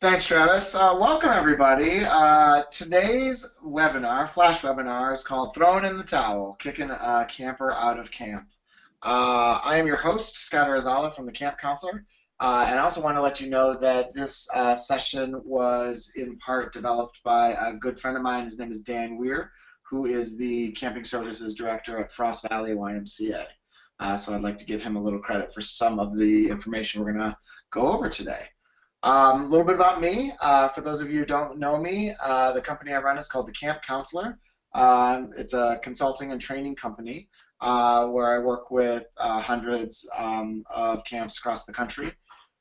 Thanks, Travis. Welcome, everybody. Today's webinar, flash webinar, is called Throwing in the Towel, Kicking a Camper Out of Camp. I am your host, Scott Arizala from the Camp Counselor, and I also want to let you know that this session was in part developed by a good friend of mine. His name is Dan Weir, who is the Camping Services Director at Frost Valley YMCA. So I'd like to give him a little credit for some of the information we're going to go over today. A little bit about me. For those of you who don't know me, the company I run is called the Camp Counselor. It's a consulting and training company where I work with hundreds of camps across the country.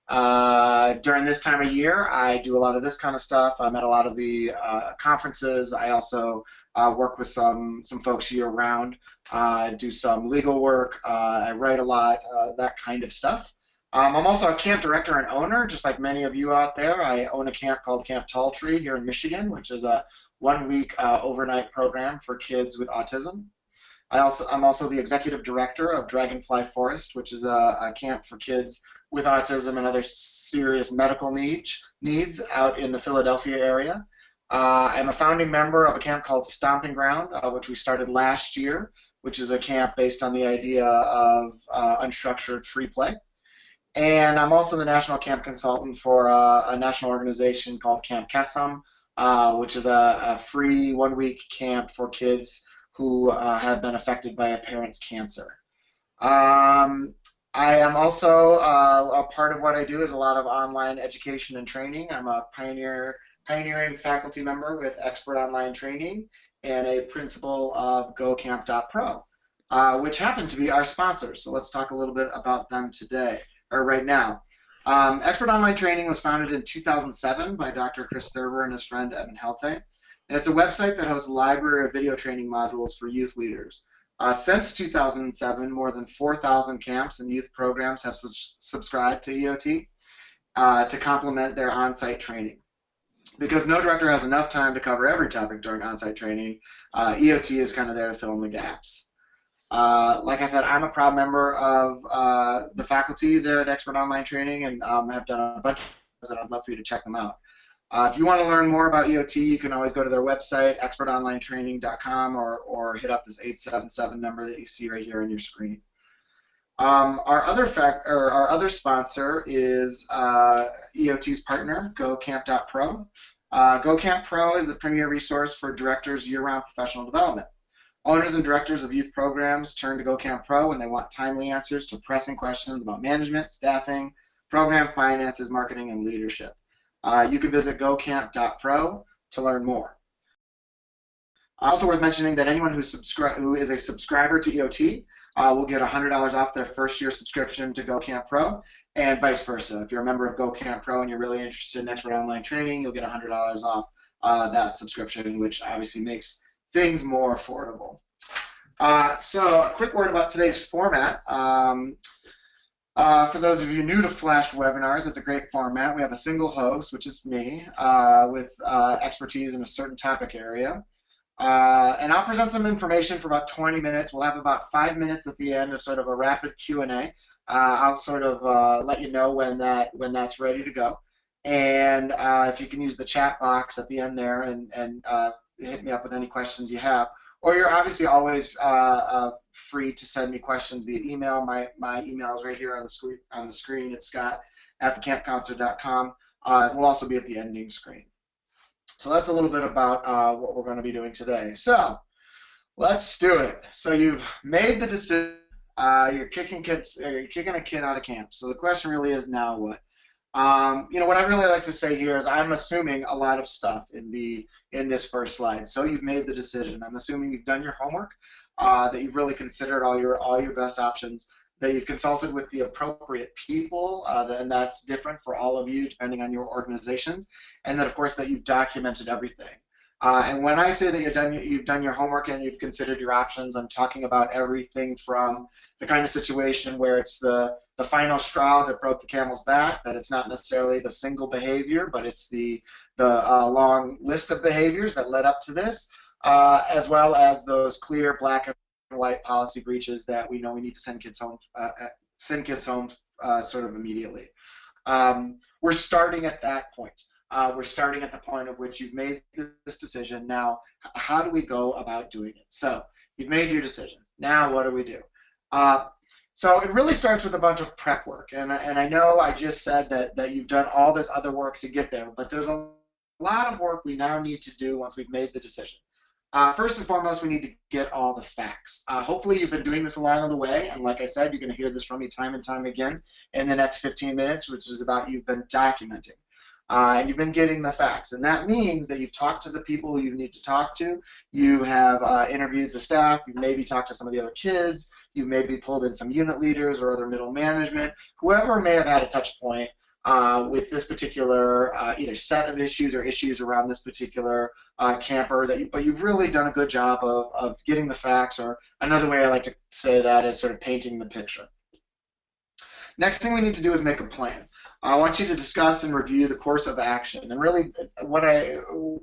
During this time of year, I do a lot of this kind of stuff. I'm at a lot of the conferences. I also work with some folks year-round, do some legal work. I write a lot, that kind of stuff. I'm also a camp director and owner, just like many of you out there. I own a camp called Camp Tall Tree here in Michigan, which is a one-week overnight program for kids with autism. I'm also the executive director of Dragonfly Forest, which is a camp for kids with autism and other serious medical needs out in the Philadelphia area. I'm a founding member of a camp called Stomping Ground, which we started last year, which is a camp based on the idea of unstructured free play. And I'm also the national camp consultant for a national organization called Camp Kesem, which is a free one-week camp for kids who have been affected by a parent's cancer. I am also a part of what I do is a lot of online education and training. I'm a pioneering faculty member with Expert Online Training and a principal of GoCampPro, which happen to be our sponsors. So let's talk a little bit about them today. Or right now. Expert Online Training was founded in 2007 by Dr. Chris Thurber and his friend Evan Helte, and it's a website that hosts a library of video training modules for youth leaders. Since 2007, more than 4,000 camps and youth programs have subscribed to EOT to complement their on-site training. Because no director has enough time to cover every topic during on-site training, EOT is kind of there to fill in the gaps. Like I said, I'm a proud member of the faculty there at Expert Online Training and have done a bunch of things, and I'd love for you to check them out. If you want to learn more about EOT, you can always go to their website, expertonlinetraining.com, or hit up this 877 number that you see right here on your screen. Our other sponsor is EOT's partner, GoCamp.pro. GoCampPro is a premier resource for directors' year-round professional development. Owners and directors of youth programs turn to GoCampPro when they want timely answers to pressing questions about management, staffing, program finances, marketing, and leadership. You can visit GoCamp.pro to learn more. Also worth mentioning that anyone who is a subscriber to EOT will get $100 off their first year subscription to GoCampPro, and vice versa. If you're a member of GoCampPro and you're really interested in Expert Online Training, you'll get $100 off that subscription, which obviously makes things more affordable. So a quick word about today's format. For those of you new to Flash webinars, it's a great format. We have a single host, which is me, with expertise in a certain topic area. And I'll present some information for about 20 minutes. We'll have about 5 minutes at the end of sort of a rapid Q&A. I'll sort of let you know when that's ready to go. And if you can use the chat box at the end there and hit me up with any questions you have, or you're obviously always free to send me questions via email. My email is right here on the screen. It's scott@thecampcounselor.com. It will also be at the ending screen. So that's a little bit about what we're going to be doing today. So let's do it. So you've made the decision. You're kicking a kid out of camp. So the question really is, now what? What I really like to say here is I'm assuming a lot of stuff in this first slide. So you've made the decision. I'm assuming you've done your homework, that you've really considered all your best options, that you've consulted with the appropriate people, and that's different for all of you depending on your organizations, and that of course that you've documented everything. And when I say that you've done your homework and you've considered your options, I'm talking about everything from the kind of situation where it's the final straw that broke the camel's back, that it's not necessarily the single behavior, but it's the long list of behaviors that led up to this, as well as those clear black and white policy breaches that we know we need to send kids home sort of immediately. We're starting at that point. we're starting at the point of which you've made this decision. Now, how do we go about doing it? So you've made your decision. Now, what do we do? So it really starts with a bunch of prep work. And I know I just said that you've done all this other work to get there, but there's a lot of work we now need to do once we've made the decision. First and foremost, we need to get all the facts. Hopefully you've been doing this along the way, and like I said, you're going to hear this from me time and time again in the next 15 minutes, which is about you've been documenting. And you've been getting the facts. And that means that you've talked to the people you need to talk to, you have interviewed the staff, you've maybe talked to some of the other kids, you've maybe pulled in some unit leaders or other middle management, whoever may have had a touch point with this particular either set of issues or issues around this particular camper, but you've really done a good job of getting the facts, or another way I like to say that is sort of painting the picture. Next thing we need to do is make a plan. I want you to discuss and review the course of action. And really, what I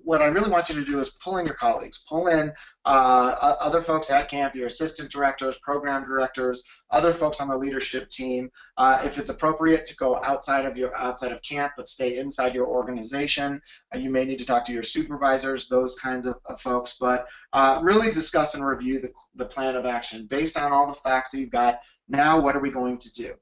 really want you to do is pull in your colleagues, pull in other folks at camp, your assistant directors, program directors, other folks on the leadership team. If it's appropriate to go outside of camp, but stay inside your organization, you may need to talk to your supervisors, those kinds of folks. But really discuss and review the plan of action based on all the facts that you've got. Now, what are we going to do?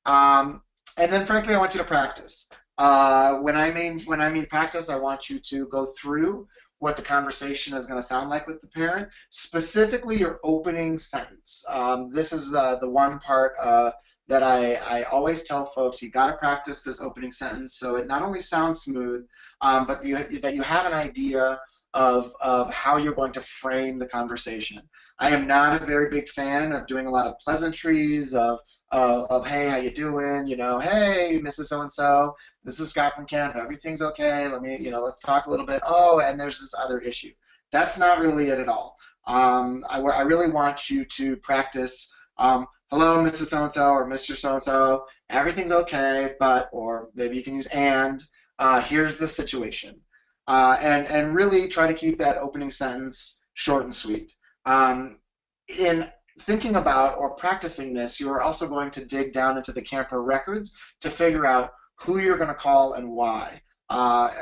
And then, frankly, I want you to practice. When I mean practice, I want you to go through what the conversation is going to sound like with the parent, specifically your opening sentence. This is the one part that I always tell folks: you got to practice this opening sentence so it not only sounds smooth, but that you have an idea of how you're going to frame the conversation. I am not a very big fan of doing a lot of pleasantries of hey, how you doing? You know, hey, Mrs. So-and-so, this is Scott from camp. Everything's okay. Let's talk a little bit. Oh, and there's this other issue. That's not really it at all. I really want you to practice. Hello, Mrs. So-and-so or Mr. So-and-so. Everything's okay, but, or maybe you can use and. Here's the situation. And really try to keep that opening sentence short and sweet. In thinking about or practicing this, you are also going to dig down into the camper records to figure out who you're going to call and why.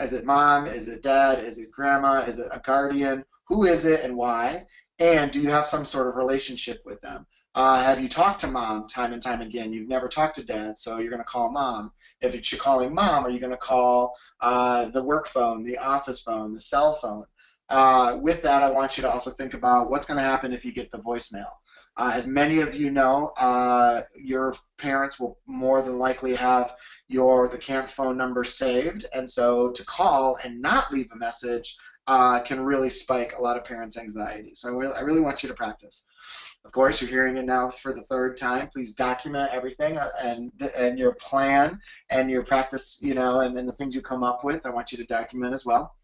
Is it mom? Is it dad? Is it grandma? Is it a guardian? Who is it and why? And do you have some sort of relationship with them? Have you talked to mom time and time again? You've never talked to dad, so you're going to call mom. If you're calling mom, are you going to call the work phone, the office phone, the cell phone? With that, I want you to also think about what's going to happen if you get the voicemail. As many of you know, your parents will more than likely have the camp phone number saved, and so to call and not leave a message can really spike a lot of parents' anxiety. So I really want you to practice. Of course, you're hearing it now for the third time. Please document everything and your plan and your practice, and the things you come up with. I want you to document as well.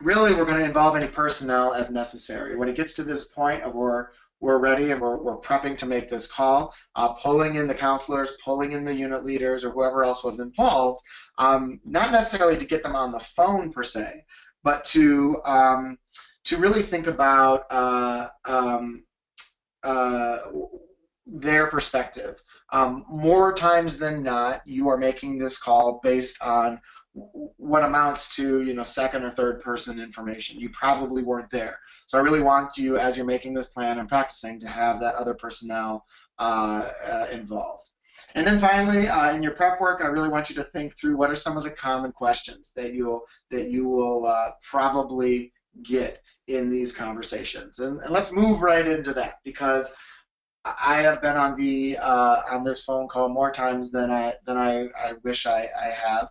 Really, we're going to involve any personnel as necessary. When it gets to this point of we're ready and we're prepping to make this call, pulling in the counselors, pulling in the unit leaders, or whoever else was involved, not necessarily to get them on the phone per se, but to really think about their perspective. More times than not, you are making this call based on what amounts to second or third person information. You probably weren't there. So I really want you, as you're making this plan and practicing, to have that other personnel involved. And then finally, in your prep work, I really want you to think through what are some of the common questions that you will probably get in these conversations. And let's move right into that, because I have been on this phone call more times than I wish I have.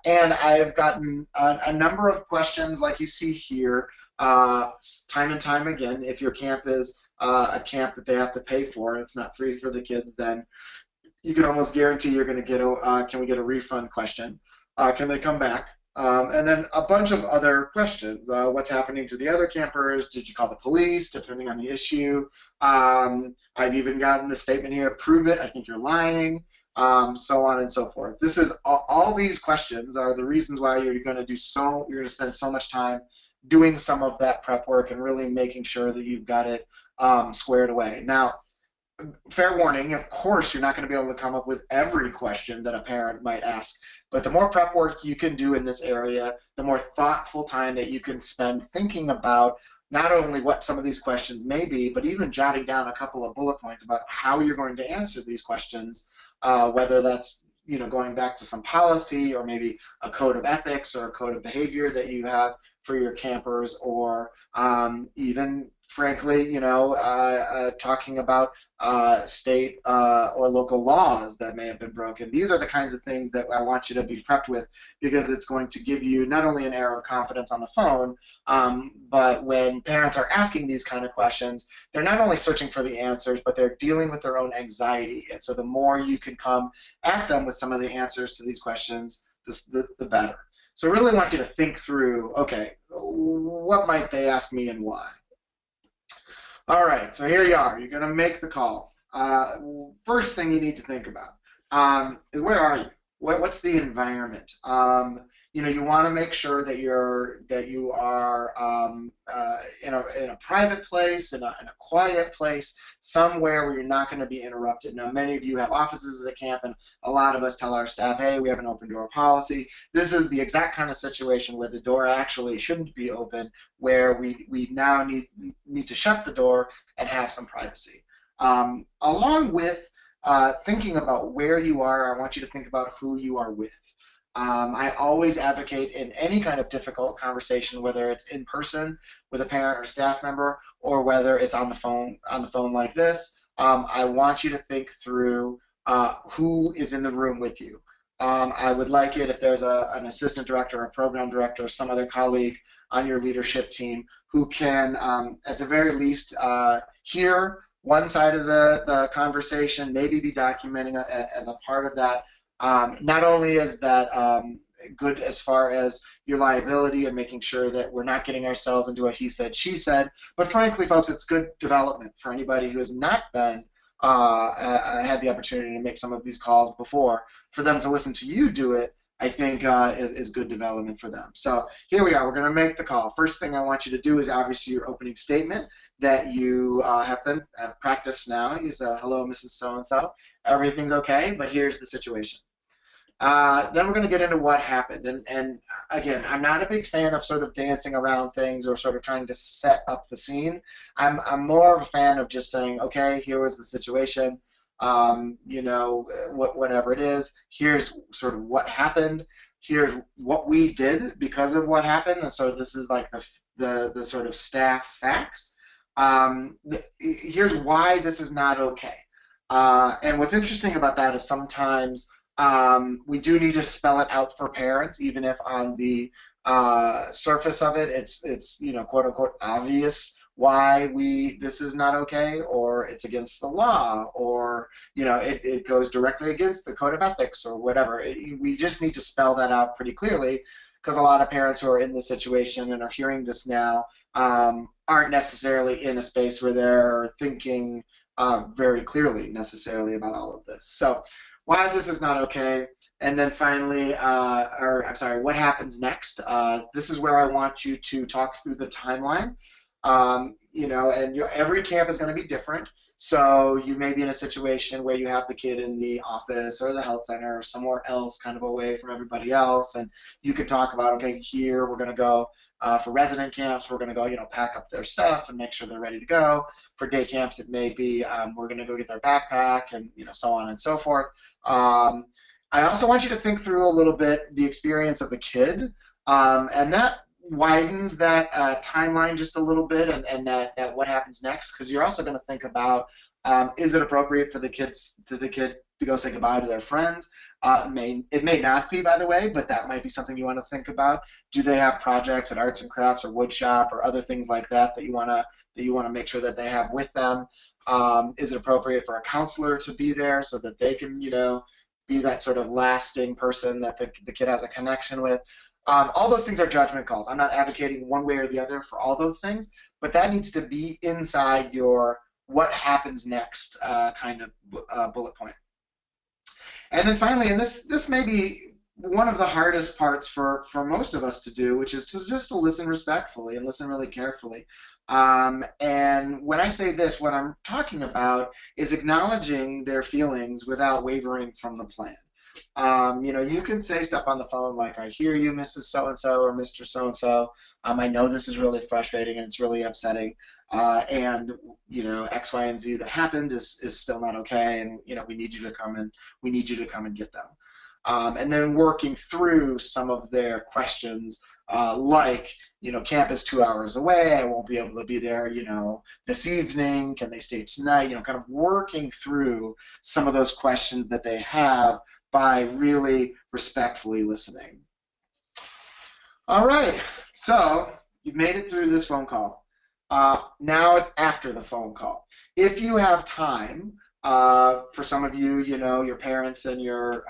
And I've gotten a number of questions like you see here time and time again. If your camp is a camp that they have to pay for and it's not free for the kids, then you can almost guarantee you're going to get can we get a refund question? Can they come back? And then a bunch of other questions. What's happening to the other campers? Did you call the police, depending on the issue? I've even gotten the statement here, prove it, I think you're lying, so on and so forth. This is all these questions are the reasons why you're going to spend so much time doing some of that prep work and really making sure that you've got it squared away. Now, fair warning, of course, you're not going to be able to come up with every question that a parent might ask, but the more prep work you can do in this area, the more thoughtful time that you can spend thinking about not only what some of these questions may be, but even jotting down a couple of bullet points about how you're going to answer these questions, whether that's going back to some policy or maybe a code of ethics or a code of behavior that you have for your campers, or even frankly, talking about state or local laws that may have been broken. These are the kinds of things that I want you to be prepped with, because it's going to give you not only an air of confidence on the phone, but when parents are asking these kind of questions, they're not only searching for the answers, but they're dealing with their own anxiety. And so the more you can come at them with some of the answers to these questions, the better. So I really want you to think through, okay, what might they ask me and why? All right, so here you are. You're going to make the call. First thing you need to think about is, where are you? What's the environment? You want to make sure that you are in a private place, in a quiet place, somewhere where you're not going to be interrupted. Now, many of you have offices at camp, and a lot of us tell our staff, hey, we have an open door policy. This is the exact kind of situation where the door actually shouldn't be open, where we now need to shut the door and have some privacy. Along with thinking about where you are, I want you to think about who you are with. I always advocate in any kind of difficult conversation, whether it's in person with a parent or staff member, or whether it's on the phone like this. I want you to think through who is in the room with you. I would like it if there's an assistant director, a program director, or some other colleague on your leadership team who can, at the very least, hear one side of the conversation, maybe be documenting as a part of that. Not only is that good as far as your liability and making sure that we're not getting ourselves into a he said, she said, but frankly, folks, it's good development for anybody who has not been had the opportunity to make some of these calls before. For them to listen to you do it, I think is good development for them. So here we are. We're going to make the call. First thing I want you to do is obviously your opening statement that you have practiced now. Use hello, Mrs. So-and-so. Everything's okay, but here's the situation. Then we're going to get into what happened. And again, I'm not a big fan of sort of dancing around things or sort of trying to set up the scene. I'm more of a fan of just saying, okay, here was the situation. Whatever it is, here's sort of what happened. Here's what we did because of what happened. And so this is like the sort of staff facts. Here's why this is not okay. And what's interesting about that is sometimes we do need to spell it out for parents, even if on the surface of it, it's quote unquote obvious why this is not okay, or it's against the law, or it goes directly against the code of ethics or whatever. We just need to spell that out pretty clearly, because a lot of parents who are in this situation and are hearing this now aren't necessarily in a space where they're thinking very clearly necessarily about all of this. So why this is not okay, and then finally, what happens next? This is where I want you to talk through the timeline. Every camp is going to be different. So you may be in a situation where you have the kid in the office or the health center or somewhere else, kind of away from everybody else, and you can talk about, okay, here we're going to go for resident camps. We're going to go, pack up their stuff and make sure they're ready to go. For day camps, it may be we're going to go get their backpack and so on and so forth. I also want you to think through a little bit the experience of the kid, and that widens that timeline just a little bit, and that what happens next, because you're also going to think about, is it appropriate for the kid to go say goodbye to their friends? It may not be, by the way, but that might be something you want to think about. Do they have projects at arts and crafts or wood shop or other things like that you want to make sure that they have with them? Is it appropriate for a counselor to be there so that they can be that sort of lasting person that the kid has a connection with? All those things are judgment calls. I'm not advocating one way or the other for all those things, but that needs to be inside your what happens next kind of bullet point. And then finally, and this may be one of the hardest parts for most of us to do, which is to just to listen respectfully and listen really carefully. And when I say this, what I'm talking about is acknowledging their feelings without wavering from the plan. You can say stuff on the phone like, I hear you, Mrs. So-and-so or Mr. So-and-so. I know this is really frustrating and it's really upsetting. And, X, Y, and Z that happened is still not okay. And, we need you to come and get them. And then working through some of their questions, like, camp is 2 hours away, I won't be able to be there, this evening, can they stay tonight, kind of working through some of those questions that they have by really respectfully listening. All right, so you've made it through this phone call. Now it's after the phone call. If you have time, for some of you, your parents and your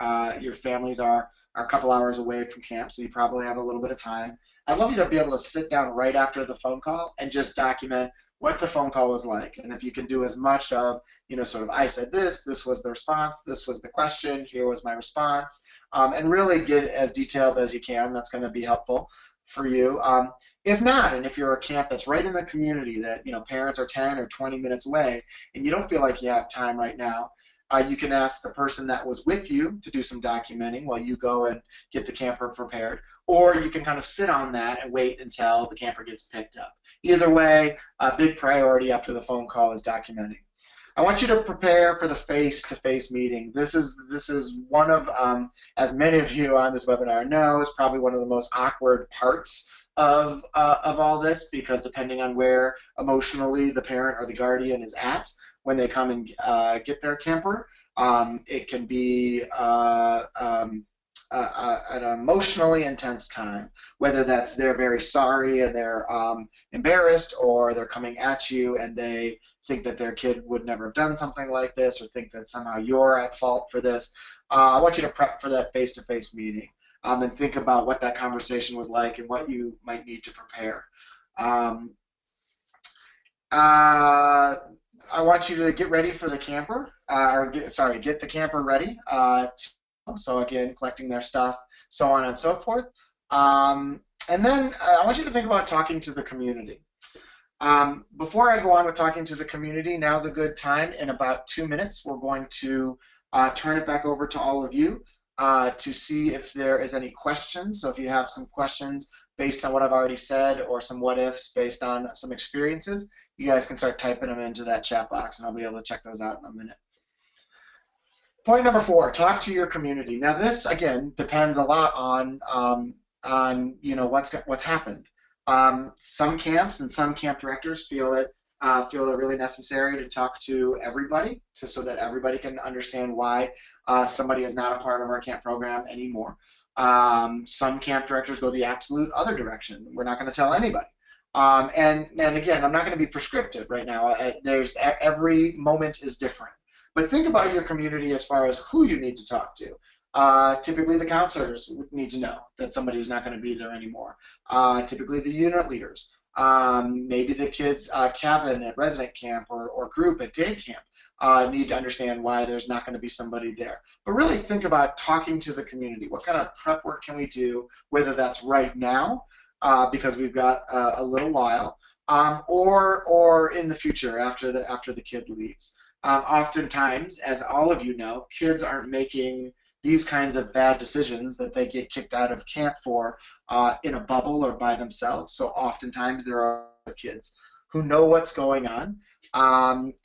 families are a couple hours away from camp, so you probably have a little bit of time. I'd love you to be able to sit down right after the phone call and just document what the phone call was like. And if you can do as much of, sort of, I said this was the response, this was the question, here was my response, and really get as detailed as you can. That's going to be helpful for you. If not, and if you're a camp that's right in the community that parents are 10 or 20 minutes away and you don't feel like you have time right now, you can ask the person that was with you to do some documenting while you go and get the camper prepared, or you can kind of sit on that and wait until the camper gets picked up. Either way, a big priority after the phone call is documenting. I want you to prepare for the face-to-face meeting. This is one of, as many of you on this webinar know, is probably one of the most awkward parts of all this, because depending on where emotionally the parent or the guardian is at when they come and get their camper, it can be an emotionally intense time, whether that's they're very sorry and they're embarrassed, or they're coming at you and they think that their kid would never have done something like this, or think that somehow you're at fault for this. I want you to prep for that face-to-face meeting, and think about what that conversation was like and what you might need to prepare. I want you to get ready for the camper, get the camper ready. So again, collecting their stuff, so on and so forth. And then I want you to think about talking to the community. Before I go on with talking to the community, now's a good time. In about 2 minutes, we're going to turn it back over to all of you to see if there is any questions. So if you have some questions based on what I've already said, or some what-ifs based on some experiences, you guys can start typing them into that chat box, and I'll be able to check those out in a minute. Point number 4, talk to your community. Now this, again, depends a lot on what's happened. Some camps and some camp directors feel it really necessary to talk to everybody, so that everybody can understand why somebody is not a part of our camp program anymore. Some camp directors go the absolute other direction. We're not going to tell anybody. And again, I'm not going to be prescriptive right now. Every moment is different. But think about your community as far as who you need to talk to. Typically the counselors need to know that somebody's not going to be there anymore. Typically the unit leaders. Maybe the kids' cabin at resident camp or group at day camp need to understand why there's not going to be somebody there. But really think about talking to the community. What kind of prep work can we do, whether that's right now, because we've got a little while, or in the future after the kid leaves. Oftentimes, as all of you know, kids aren't making these kinds of bad decisions that they get kicked out of camp for in a bubble or by themselves. So oftentimes there are kids who know what's going on,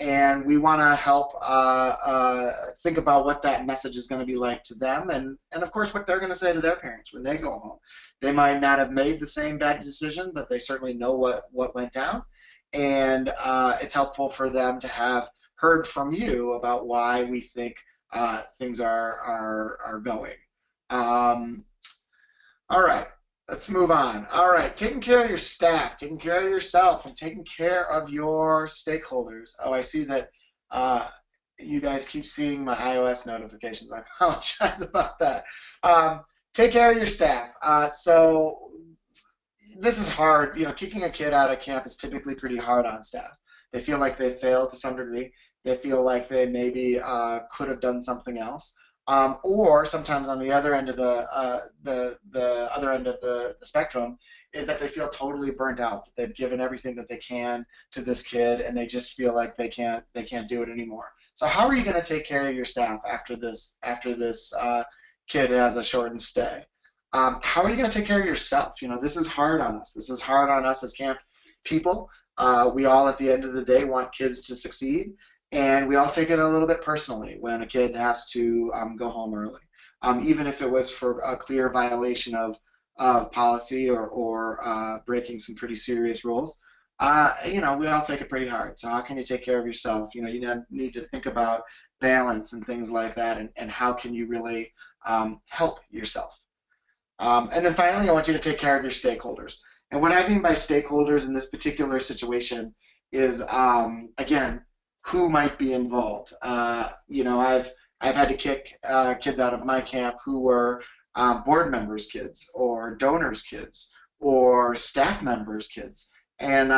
and we want to help think about what that message is going to be like to them, and of course what they're going to say to their parents when they go home. They might not have made the same bad decision, but they certainly know what went down, and it's helpful for them to have heard from you about why we think things are going. All right, let's move on. All right, taking care of your staff, taking care of yourself, and taking care of your stakeholders. Oh, I see that you guys keep seeing my iOS notifications. I apologize about that. Take care of your staff. So this is hard. Kicking a kid out of camp is typically pretty hard on staff. They feel like they failed to some degree. They feel like they maybe could have done something else. Or sometimes on the other end of the other end of the spectrum is that they feel totally burnt out. That they've given everything that they can to this kid, and they just feel like they can't do it anymore. So how are you going to take care of your staff after this kid has a shortened stay? How are you going to take care of yourself? This is hard on us. This is hard on us as camp people. We all, at the end of the day, want kids to succeed, and we all take it a little bit personally when a kid has to go home early, even if it was for a clear violation of policy or breaking some pretty serious rules. We all take it pretty hard. So how can you take care of yourself? You need to think about balance and things like that, and how can you really help yourself. And then finally, I want you to take care of your stakeholders. And what I mean by stakeholders in this particular situation is, again, who might be involved. I've had to kick kids out of my camp who were board members' kids, or donors' kids, or staff members' kids. And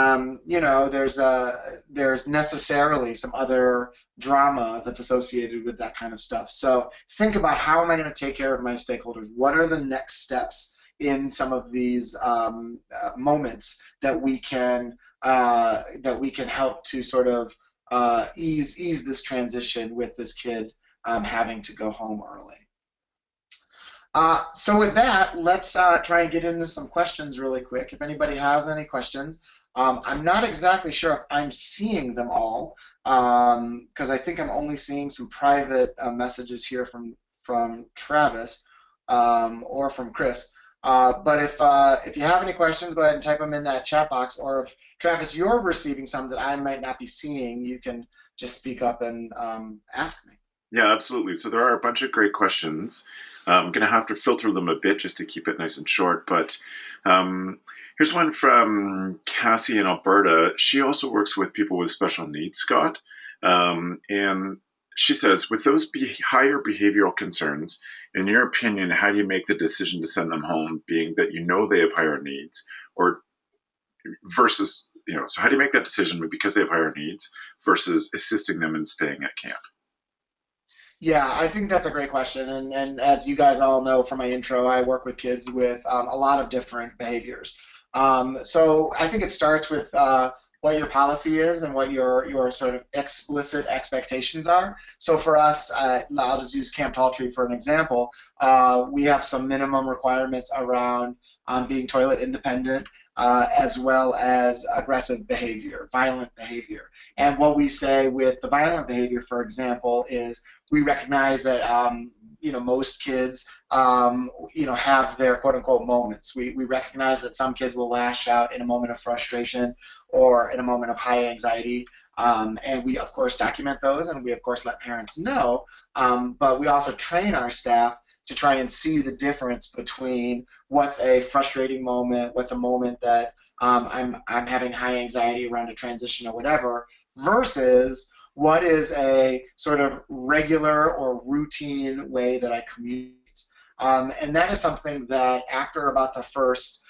there's necessarily some other drama that's associated with that kind of stuff. So think about, how am I going to take care of my stakeholders? What are the next steps in some of these moments that we can help to sort of ease this transition with this kid having to go home early. So with that, let's try and get into some questions really quick. If anybody has any questions, I'm not exactly sure if I'm seeing them all, because I think I'm only seeing some private messages here from Travis or from Chris. But if you have any questions, go ahead and type them in that chat box. Or if, Travis, you're receiving some that I might not be seeing, you can just speak up and ask me. Yeah, absolutely. So there are a bunch of great questions. I'm going to have to filter them a bit just to keep it nice and short. But here's one from Cassie in Alberta. She also works with people with special needs, Scott. And she says, with those higher behavioral concerns, in your opinion, how do you make the decision to send them home, being that they have higher needs, or versus, so how do you make that decision because they have higher needs versus assisting them in staying at camp? Yeah, I think that's a great question. And as you guys all know from my intro, I work with kids with a lot of different behaviors. So I think it starts with what your policy is and what your sort of explicit expectations are. So for us, I'll just use Camp Tall Tree for an example. We have some minimum requirements around being toilet independent, as well as aggressive behavior, violent behavior. And what we say with the violent behavior, for example, is we recognize that most kids have their quote-unquote moments. We recognize that some kids will lash out in a moment of frustration or in a moment of high anxiety, and we of course document those, and we of course let parents know, but we also train our staff to try and see the difference between what's a frustrating moment, what's a moment that I'm having high anxiety around a transition or whatever, versus what is a sort of regular or routine way that I communicate. And that is something that after about the first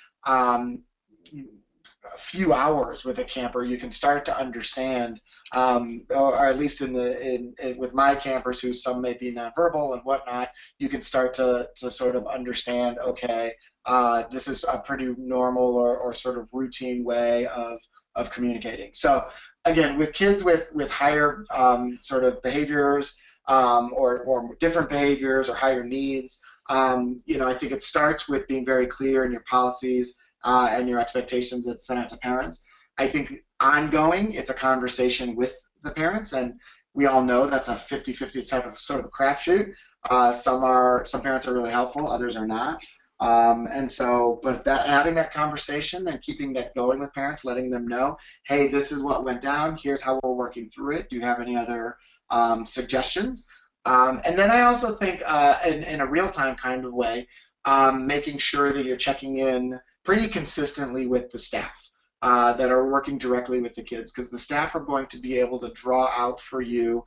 few hours with a camper, you can start to understand, or at least with my campers, who some may be nonverbal and whatnot, you can start to sort of understand, okay, this is a pretty normal or sort of routine way of communicating. So again, with kids with higher sort of behaviors or different behaviors or higher needs, I think it starts with being very clear in your policies and your expectations that's sent out to parents. I think ongoing, it's a conversation with the parents, and we all know that's a 50-50 type of sort of crapshoot. Some parents are really helpful, others are not. But having that conversation and keeping that going with parents, letting them know, hey, this is what went down, here's how we're working through it, do you have any other suggestions? And then I also think in a real-time kind of way, making sure that you're checking in pretty consistently with the staff that are working directly with the kids, because the staff are going to be able to draw out for you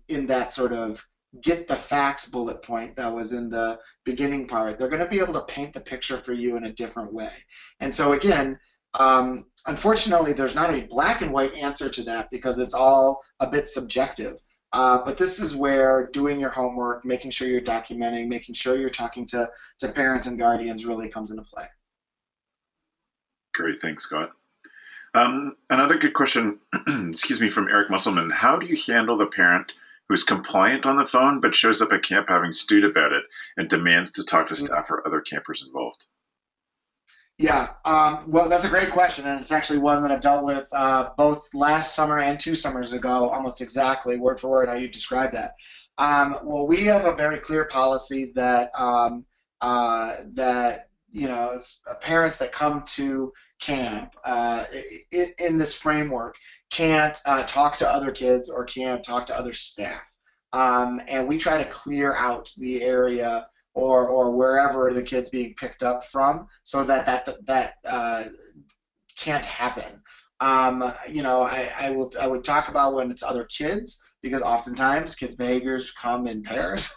in that sort of get the facts bullet point that was in the beginning part. They're going to be able to paint the picture for you in a different way. And so again, unfortunately, there's not a black and white answer to that because it's all a bit subjective. But this is where doing your homework, making sure you're documenting, making sure you're talking to parents and guardians really comes into play. Great, thanks, Scott. Another good question, excuse me, from Eric Musselman. How do you handle the parent who's compliant on the phone but shows up at camp having stewed about it and demands to talk to staff or other campers involved? Yeah, well, that's a great question, and it's actually one that I've dealt with both last summer and 2 summers ago, almost exactly word for word how you described that. Well, we have a very clear policy that parents that come to camp in this framework can't talk to other kids or can't talk to other staff, and we try to clear out the area or wherever the kid's being picked up from, so that can't happen. I would talk about when it's other kids, because oftentimes kids' behaviors come in pairs.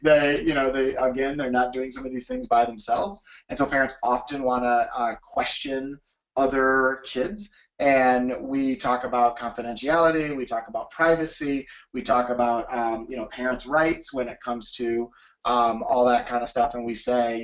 They're not doing some of these things by themselves, and so parents often want to question other kids. And we talk about confidentiality, we talk about privacy, we talk about parents' rights when it comes to all that kind of stuff, and we say,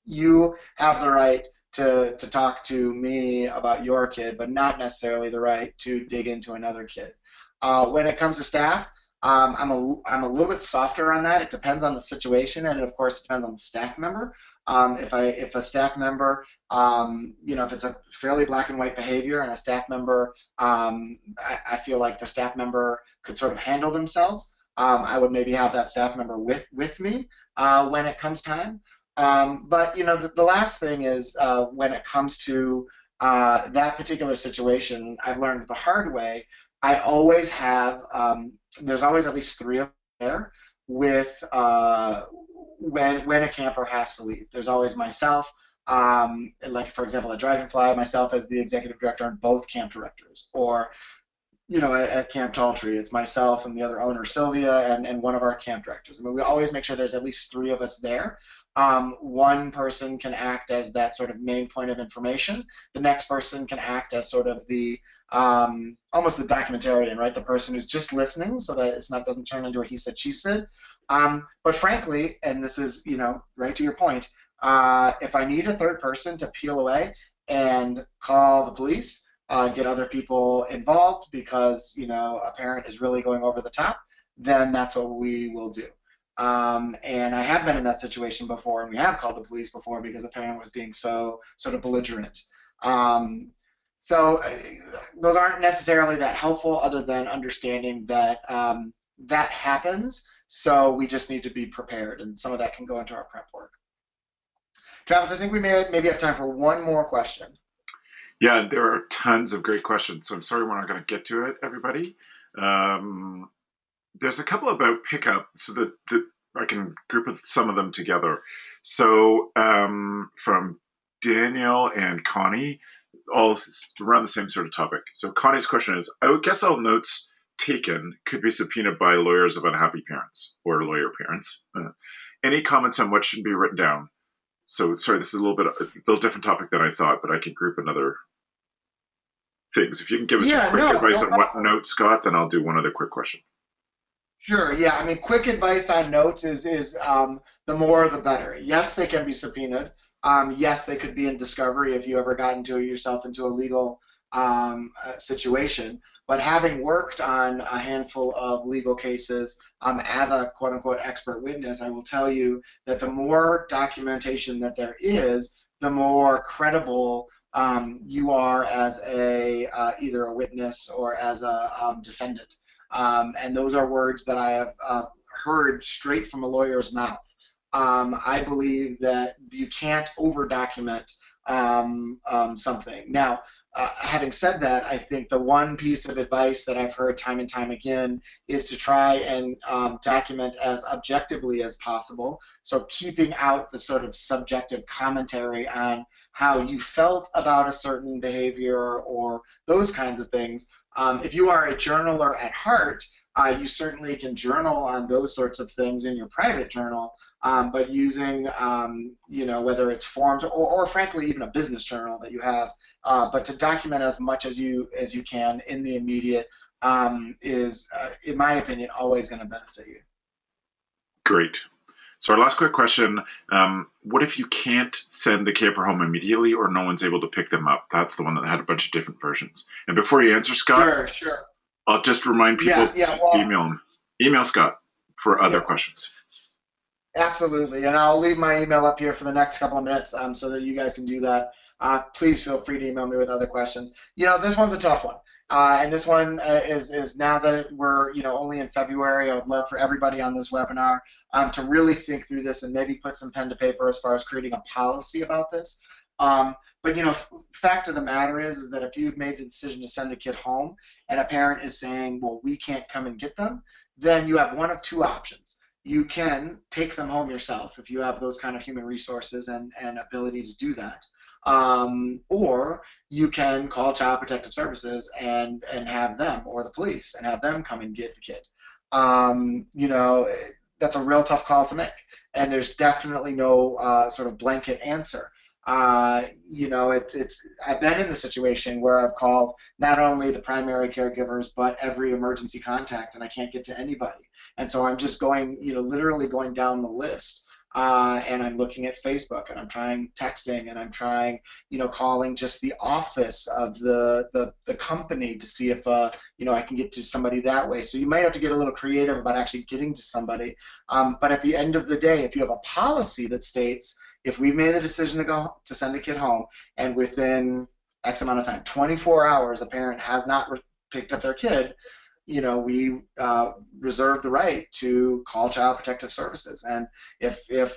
you have the right to talk to me about your kid, but not necessarily the right to dig into another kid. When it comes to staff, I'm a little bit softer on that. It depends on the situation, and of course, it depends on the staff member. If a staff member, if it's a fairly black and white behavior, and a staff member, I feel like the staff member could sort of handle themselves. I would maybe have that staff member with me when it comes time. But the last thing is when it comes to that particular situation, I've learned the hard way. I always have there's always at least 3 of them there with when a camper has to leave. There's always myself, like for example at Dragonfly, myself as the executive director and both camp directors, or at Camp Tall Tree, it's myself and the other owner, Sylvia, and one of our camp directors. I mean, we always make sure there's at least 3 of us there. One person can act as that sort of main point of information. The next person can act as sort of the almost the documentarian, right? The person who's just listening, so that doesn't turn into a he said, she said. But frankly, and this is right to your point, if I need a third person to peel away and call the police, get other people involved because a parent is really going over the top, then that's what we will do. And I have been in that situation before, and we have called the police before because a parent was being so sort of belligerent. So those aren't necessarily that helpful, other than understanding that that happens. So we just need to be prepared, and some of that can go into our prep work. Travis, I think we maybe have time for one more question. Yeah, there are tons of great questions, so I'm sorry we're not going to get to it, everybody. There's a couple about pickup, so that I can group some of them together. So from Daniel and Connie, all around the same sort of topic. So Connie's question is, I would guess all notes taken could be subpoenaed by lawyers of unhappy parents or lawyer parents. Any comments on what should be written down? So sorry, this is a little different topic than I thought, but I can group another things. If you can give us quick advice on what notes, Scott, then I'll do one other quick question. Sure. Yeah. I mean, quick advice on notes is the more the better. Yes, they can be subpoenaed. Yes, they could be in discovery if you ever got yourself into a legal situation. But having worked on a handful of legal cases as a quote-unquote expert witness, I will tell you that the more documentation that there is, the more credible you are as either a witness or as a defendant. And those are words that I have heard straight from a lawyer's mouth. I believe that you can't over-document something. Now, having said that, I think the one piece of advice that I've heard time and time again is to try and document as objectively as possible, so keeping out the sort of subjective commentary on how you felt about a certain behavior or those kinds of things. If you are a journaler at heart, you certainly can journal on those sorts of things in your private journal, but using, whether it's forms or frankly even a business journal that you have, but to document as much as you can in the immediate is, in my opinion, always going to benefit you. Great. So our last quick question, what if you can't send the camper home immediately or no one's able to pick them up? That's the one that had a bunch of different versions. And before you answer, Scott, Sure, sure. I'll just remind people Yeah, yeah, to well, email Scott for other yeah, questions. absolutely. And I'll leave my email up here for the next couple of minutes so that you guys can do that. Please feel free to email me with other questions. This one's a tough one. And this one is now that we're only in February. I would love for everybody on this webinar to really think through this and maybe put some pen to paper as far as creating a policy about this. But fact of the matter is that if you've made the decision to send a kid home and a parent is saying, well, we can't come and get them, then you have one of two options. You can take them home yourself if you have those kind of human resources and ability to do that. Or you can call Child Protective Services and have them, or the police, and have them come and get the kid. That's a real tough call to make, and there's definitely no sort of blanket answer. I've been in the situation where I've called not only the primary caregivers but every emergency contact, and I can't get to anybody. And so I'm just going, literally going down the list. And I'm looking at Facebook, and I'm trying texting, and I'm trying, calling just the office of the company to see if, I can get to somebody that way. So you might have to get a little creative about actually getting to somebody. But at the end of the day, if you have a policy that states, if we've made the decision to send a kid home, and within X amount of time, 24 hours, a parent has not picked up their kid, we reserve the right to call Child Protective Services. And if we have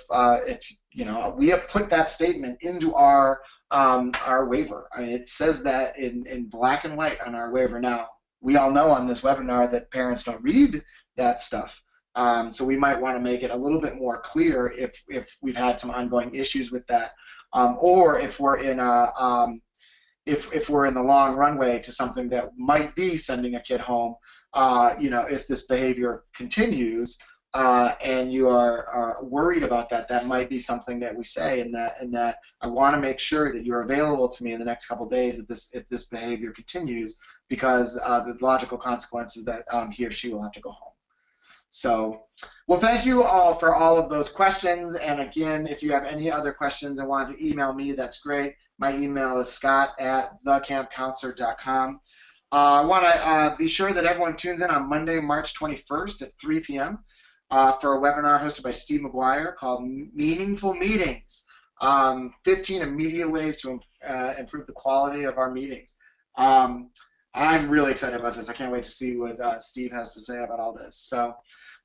put that statement into our waiver. I mean, it says that in black and white on our waiver. Now, we all know on this webinar that parents don't read that stuff. So we might want to make it a little bit more clear if we've had some ongoing issues with that, or if we're in if we're in the long runway to something that might be sending a kid home. If this behavior continues and you are worried about that, that might be something that we say, and that I want to make sure that you're available to me in the next couple of days if this behavior continues, because the logical consequence is that he or she will have to go home. So, well, thank you all for all of those questions. And again, if you have any other questions and want to email me, that's great. My email is scott@thecampcounselor.com. I want to be sure that everyone tunes in on Monday, March 21st at 3 p.m. For a webinar hosted by Steve McGuire called Meaningful Meetings, 15 immediate ways to improve the quality of our meetings. I'm really excited about this. I can't wait to see what Steve has to say about all this. So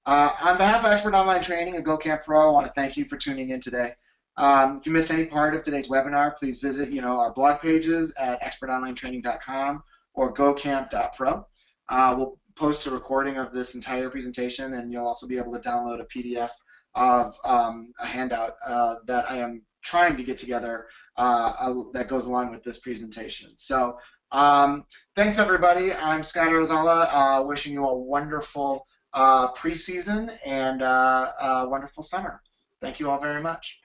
on behalf of Expert Online Training and GoCampPro, I want to thank you for tuning in today. If you missed any part of today's webinar, please visit our blog pages at expertonlinetraining.com or gocamp.pro. We'll post a recording of this entire presentation, and you'll also be able to download a PDF of a handout that I am trying to get together that goes along with this presentation. So thanks, everybody. I'm Scott Arizala, wishing you a wonderful preseason and a wonderful summer. Thank you all very much.